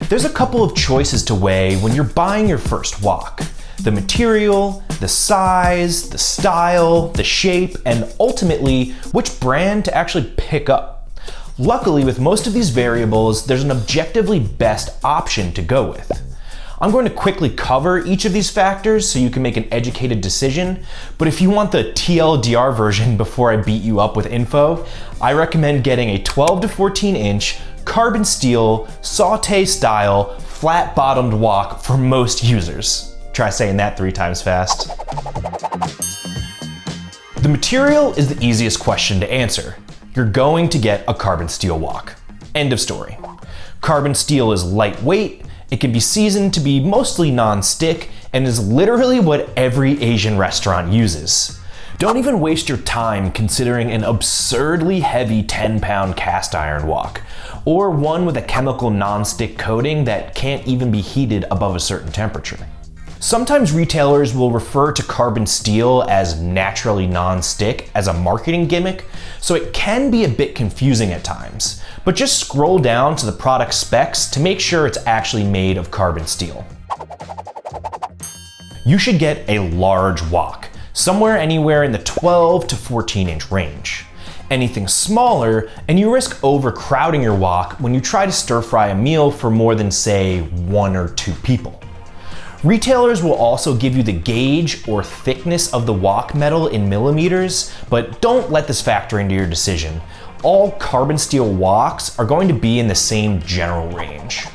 There's a couple of choices to weigh when you're buying your first wok. The material, the size, the style, the shape, and ultimately, which brand to actually pick up. Luckily, with most of these variables, there's an objectively best option to go with. I'm going to quickly cover each of these factors so you can make an educated decision, but if you want the TLDR version before I beat you up with info, I recommend getting a 12 to 14 inch carbon steel, sauté style, flat bottomed wok for most users. Try saying that 3 times fast. The material is the easiest question to answer. You're going to get a carbon steel wok. End of story. Carbon steel is lightweight, it can be seasoned to be mostly non-stick, and is literally what every Asian restaurant uses. Don't even waste your time considering an absurdly heavy 10-pound cast iron wok, or one with a chemical non-stick coating that can't even be heated above a certain temperature. Sometimes retailers will refer to carbon steel as naturally non-stick as a marketing gimmick, so it can be a bit confusing at times, but just scroll down to the product specs to make sure it's actually made of carbon steel. You should get a large wok, somewhere anywhere in the 12 to 14 inch range. Anything smaller, and you risk overcrowding your wok when you try to stir fry a meal for more than, say, 1 or 2 people. Retailers will also give you the gauge or thickness of the wok metal in millimeters, but don't let this factor into your decision. All carbon steel woks are going to be in the same general range.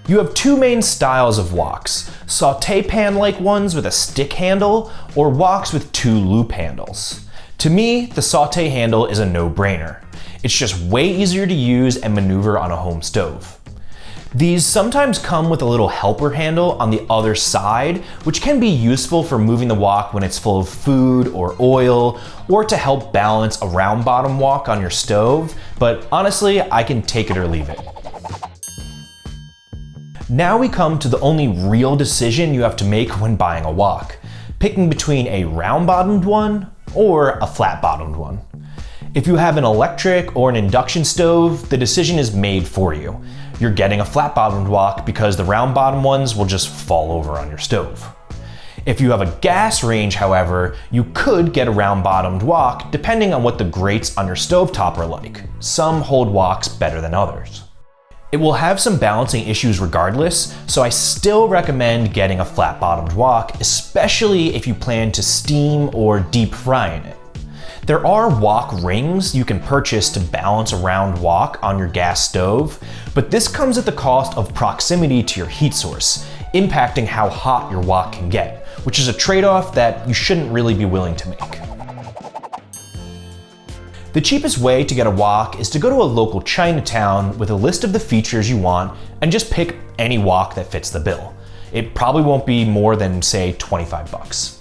You have 2 main styles of woks: sauté pan-like ones with a stick handle, or woks with 2 loop handles. To me, the sauté handle is a no-brainer. It's just way easier to use and maneuver on a home stove. These sometimes come with a little helper handle on the other side, which can be useful for moving the wok when it's full of food or oil, or to help balance a round bottom wok on your stove, but honestly, I can take it or leave it. Now we come to the only real decision you have to make when buying a wok, picking between a round bottomed one or a flat bottomed one. If you have an electric or an induction stove, the decision is made for you. You're getting a flat bottomed wok because the round bottom ones will just fall over on your stove. If you have a gas range, however, you could get a round bottomed wok depending on what the grates on your stovetop are like. Some hold woks better than others. It will have some balancing issues regardless, so I still recommend getting a flat bottomed wok, especially if you plan to steam or deep fry in it. There are wok rings you can purchase to balance a round wok on your gas stove, but this comes at the cost of proximity to your heat source, impacting how hot your wok can get, which is a trade-off that you shouldn't really be willing to make. The cheapest way to get a wok is to go to a local Chinatown with a list of the features you want and just pick any wok that fits the bill. It probably won't be more than, say, 25 bucks.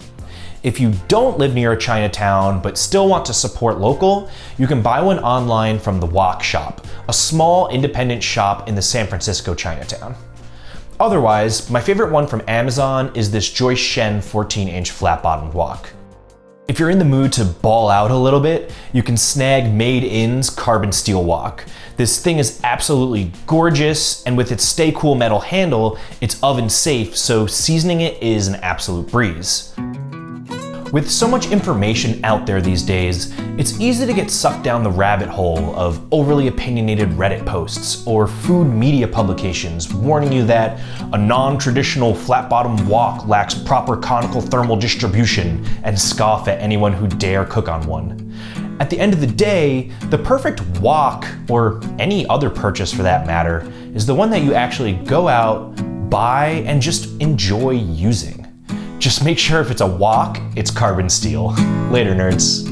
If you don't live near a Chinatown but still want to support local, you can buy one online from The Wok Shop, a small independent shop in the San Francisco Chinatown. Otherwise, my favorite one from Amazon is this Joyce Shen 14-inch flat-bottomed wok. If you're in the mood to ball out a little bit, you can snag Made In's carbon steel wok. This thing is absolutely gorgeous, and with its Stay Cool metal handle, it's oven safe, so seasoning it is an absolute breeze. With so much information out there these days, it's easy to get sucked down the rabbit hole of overly opinionated Reddit posts or food media publications warning you that a non-traditional flat-bottom wok lacks proper conical thermal distribution and scoff at anyone who dare cook on one. At the end of the day, the perfect wok, or any other purchase for that matter, is the one that you actually go out, buy, and just enjoy using. Just make sure if it's a wok, it's carbon steel. Later, nerds.